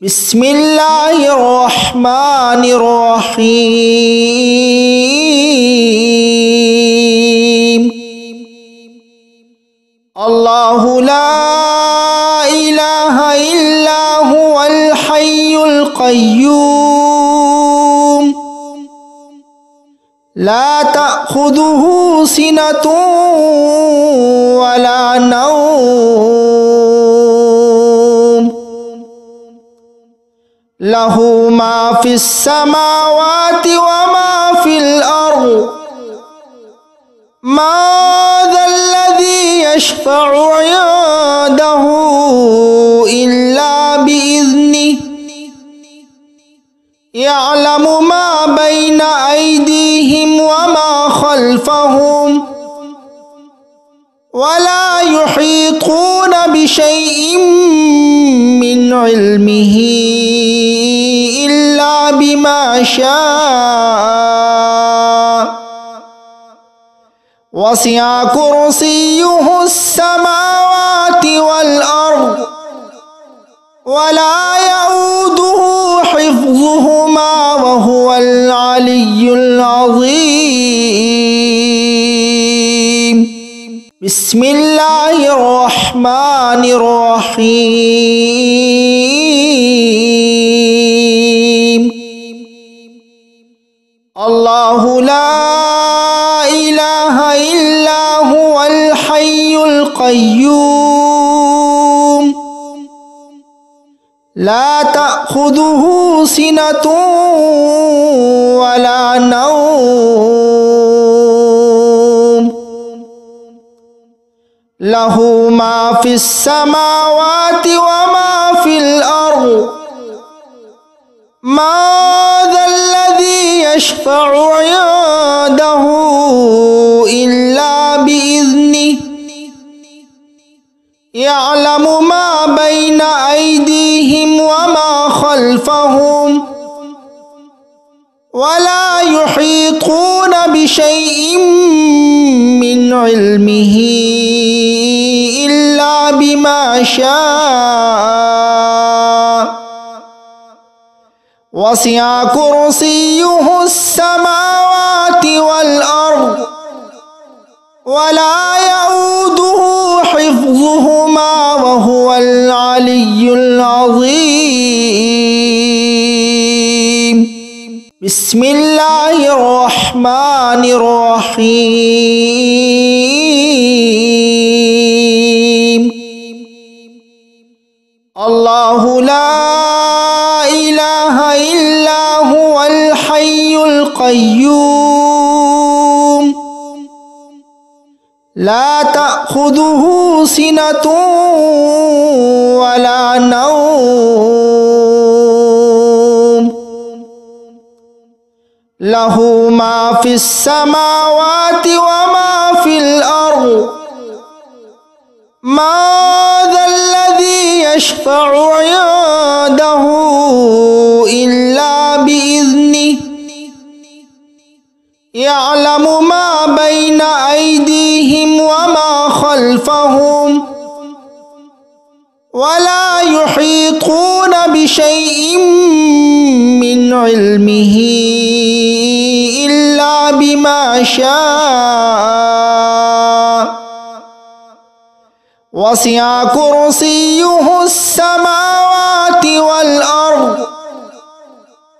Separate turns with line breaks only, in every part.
বিসমিল্লাহির রহমানির রহিম। আল্লাহু লা ইলাহা ইল্লা হুয়াল হাইয়ুল কাইয়্যুম লা তাখুযুহু সিনাতুন ওয়ালা নাওম লাহু মা ফিস সামাওয়াতি ওয়া মা ফিল আরদ মা যাল্লাযী ইয়াশফা'ু 'ইনদাহু ইল্লা বিইذনিহি ইয়া'লামু মা বাইনা আইদিহিম ওয়া মা খালফাহুম ওয়া লা ইউহীতুনা বিশাইইন মিন 'ইলমিহি ইল্লা বিমা শাআ ওয়াসি'a কুরসিয়্যুহুস সামাওয়াতি ওয়াল আরদ ওয়া লা ইয়াউদুহু হিফযুহুমা ওয়া হুয়াল আলিয়্যুল আযীম। বিসমিল্লাহির রহমানির রহিম। আল্লাহু লা ইলাহা ইল্লা হুয়াল হাইয়ুল কাইয়্যুম লা তাখুযুহু সিনাতুন ওয়ালা নাওম লাহু মা ফিস সামাওয়াতি ওয়া মা ফিল আরদ মা যাল্লাযী ইয়াশফা'ু 'ইনদাহু ইল্লা বিইذনিহি ইয়া'লামু মা বাইনা আইদিহিম ওয়া মা খালফাহুম ওয়া লা ইউহীতুনা বিশাইইন মিন 'ইলমিহি ইল্লা বিমা শাআ ওয়াসি'a কুরসিয়্যুহুস সামাওয়াতি ওয়াল আরদ ওয়া লা ইয়াউদুহু হিফযুহুমা ওয়া হুয়াল আলিয়্যুল আযীম। বিসমিল্লাহির রহমানির রহিম। আল্লাহু লা ইলাহা ইল্লা হুয়াল হাইয়ুল কাইয়্যুম লা তাখুযুহু সিনাতুন ওয়ালা নাওম লাহু মা ফিস সামাওয়াতি ওয়া মা ফিল আরদ মা যাল্লাযী ইয়াশফা'ু 'ইনদাহু ইল্লা বিইذনিহি ইয়া'লামু মা বাইনা আইদিহিম ওয়া মা খালফাহুম ওয়া লা ইউহীতুনা বিশাইইন মিন 'ইলমিহি ইল্লা বিমা শাআ ওয়াসি'a কুরসিয়্যুহুস সামাওয়াতি ওয়াল আরদ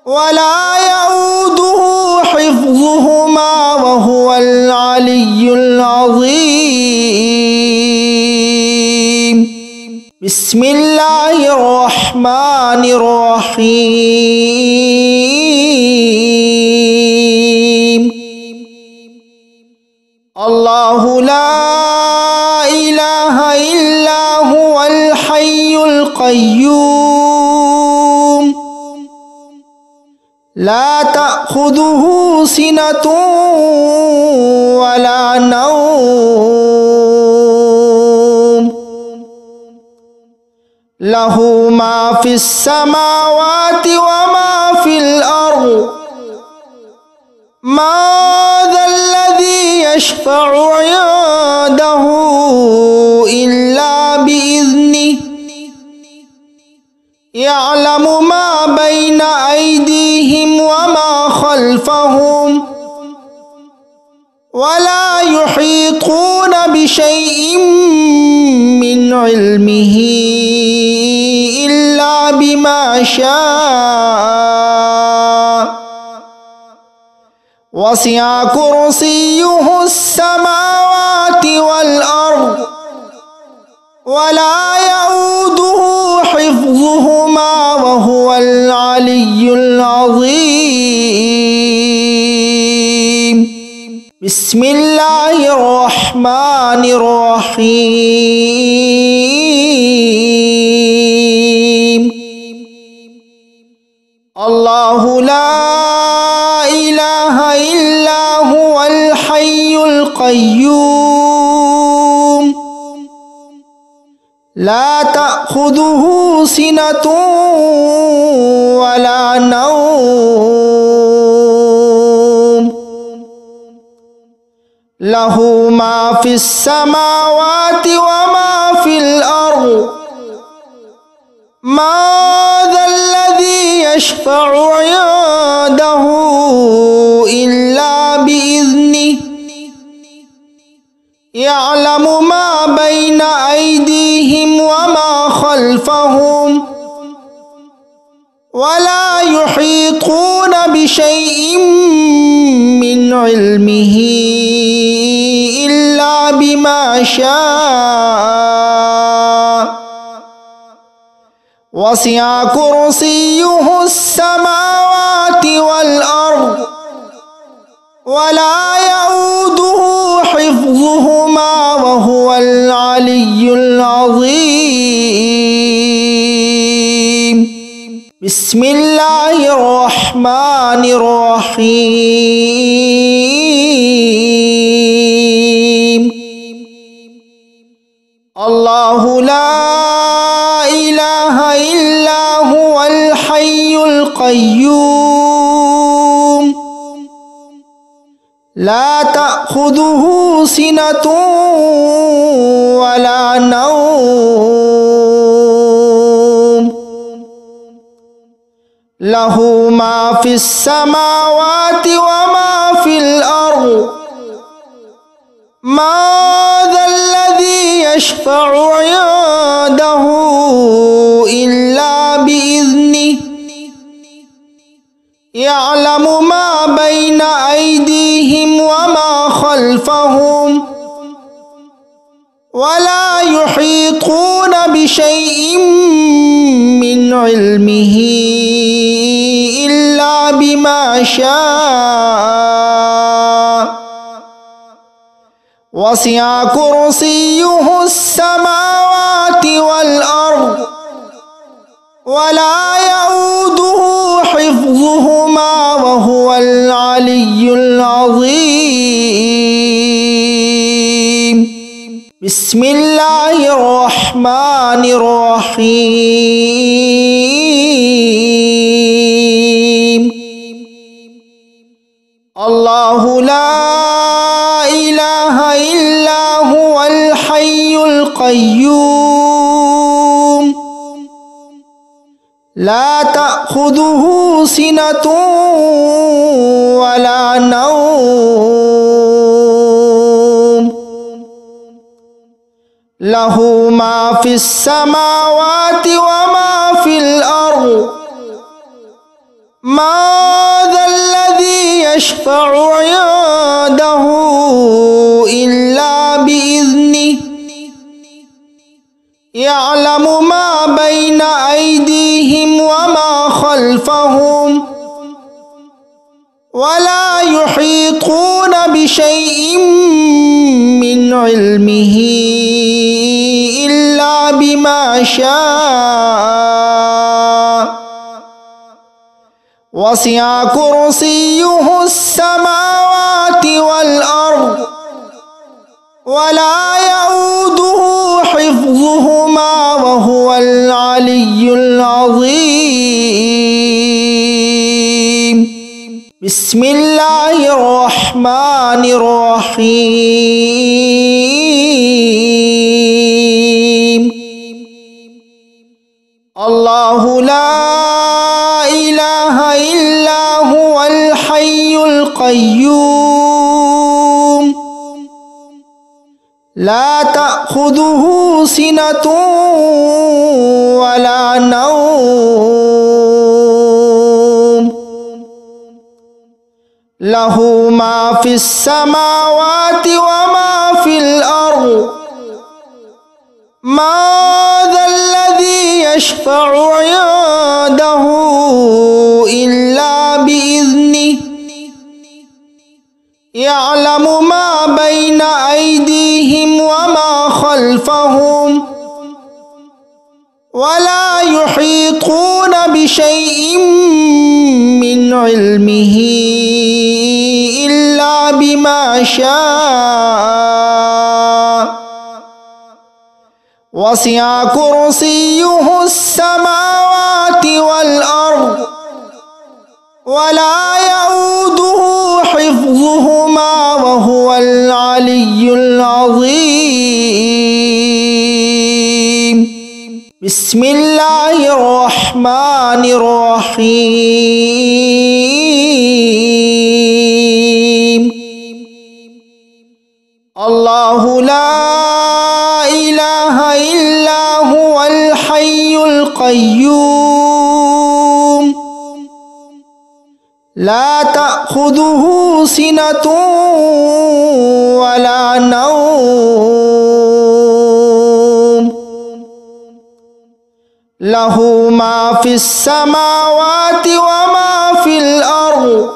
ওয়া লা ইয়াউদুহু হিফযুহুমা ওয়া হুয়াল আলিয়্যুল আযীম। বিসমিল্লাহির রহমানির রহিম। আল্লাহু লা ইলাহা ইল্লা হুয়াল হাইয়ুল কাইয়্যুম লা তাখুযুহু সিনাতুন ওয়ালা নাওম লাহু মা ফিস সামাওয়াতি ওয়া মা ফিল আরদ মা যাল্লাযী ইয়াশফা'ু 'ইনদাহু ইল্লা বিইذনিহি يعلم ما بين أيديهم وما خلفهم ولا يحيطون بشيء من علمه إلا بما شاء وسع كرسيه السماوات والأرض ولا يؤوده حفظهما وهو العلي العظيم. بسم الله الرحمن الرحيم. الله لا إله إلا هو الحي القيوم لا تأخذه سنة ولا نوم له ما في السماوات وما في الأرض ما ذا الذي يشفع عنده إلا بإذنه يعلم ما بين أيديهم وما خلفهم ولا يحيطون بشيء من علمه إلا بما شاء وسع كرسيه السماوات والأرض ولا يؤوده حفظهما وهو العلي العظيم. بسم الله الرحمن الرحيم. الله لا إله إلا هو الحي القيوم لا تأخذه سنة ولا نوم له ما في السماوات وما في الأرض ما ذا الذي يشفع عنده إلا بإذنه يعلم ما بين أيديهم وما خلفهم ولا يحيطون بشيء من علمه إلا بما شاء وسع كرسيه السماوات والأرض ولا يؤوده حفظهما وهو العلي العظيم. بسم الله الرحمن الرحيم. الله لا إله إلا هو الحي القيوم لا تأخذه سنة ولا نوم له ما في السماوات وما في الأرض ما ذا الذي يشفع عنده إلا بإذنه يعلم ما بين أيديهم وما خلفهم ولا يحيطون بشيء من علمه إلا بما شاء وسع كرسيه السماوات والأرض ولا يؤوده حفظهما وهو العلي العظيم. بسم الله الرحمن الرحيم. الله لا تأخذه سنة ولا نوم له ما في السماوات وما في الأرض ما ذا الذي يشفع عنده إلا بإذنه يعلم ما بين أيديهم وما خلفهم ولا يحيطون بشيء من علمه إلا بما شاء وسع كرسيه السماوات والأرض ولا يؤوده حفظهما وهو العلي العظيم بسم الله الرحمن الرحيم الله لا إله إلا هو الحي القيوم لا تأخذه سنة ولا نوم له ما في السماوات وما في الأرض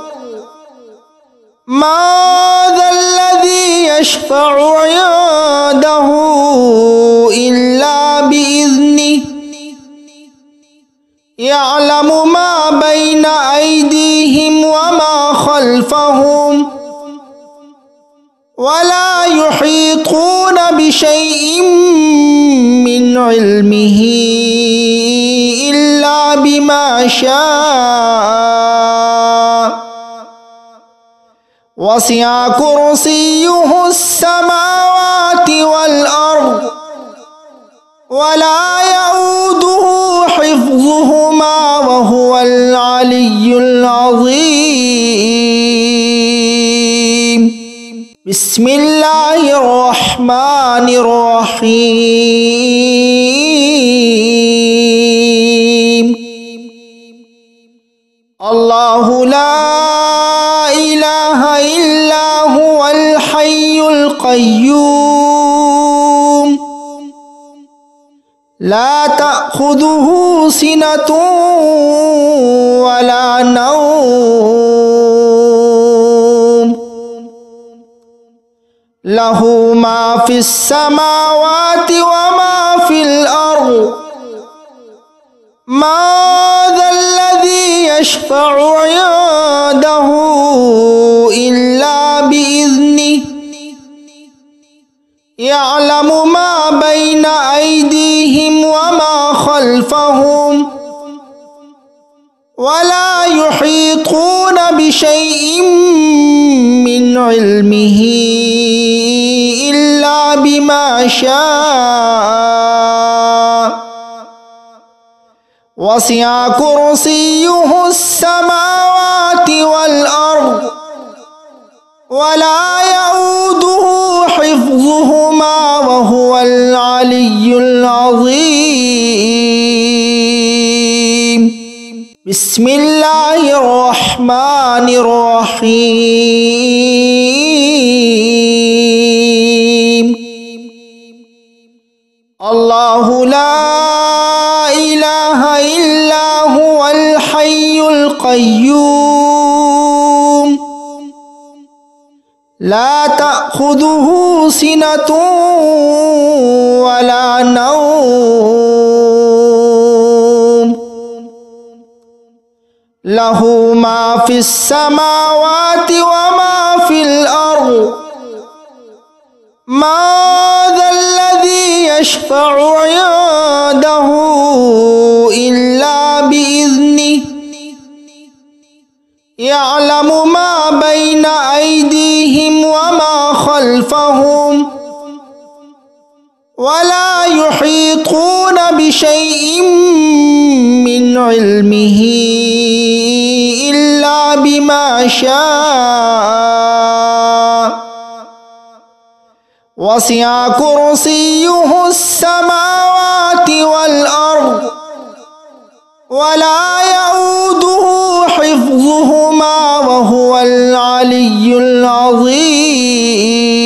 ما ذا الذي يشفع عنده إلا بإذنه يعلم ما بين أيديهم وما خلفهم ولا يحيطون بشيء من علمه إلا بما شاء وسع كرسيه السماوات والأرض ولا يؤوده حفظهما وهو العلي العظيم بسم الله الرحمن الرحيم الله لا إله إلا هو الحي القيوم لا تأخذه سنة ولا نوم له ما في السماوات وما في الأرض ما ذا الذي يشفع عنده إلا بإذنه يعلم ما بين أيديهم وما خلفهم ولا يحيطون بشيء من علمه إلا بما شاء وسع كرسيه السماوات والأرض ولا يؤوده حفظهما وهو العلي العظيم بسم الله الرحمن الرحيم الله لا إله إلا هو الحي القيوم لا تأخذه سنة ولا نوم له ما في السماوات وما في الأرض ما ذا الذي يشفع عنده إلا بإذنه يعلم ما بين أيديهم وما خلفهم ولا يحيطون بشيء من علمه إلا بما شاء وسع كرسيه السماوات والأرض ولا يؤوده حفظهما وهو العلي العظيم.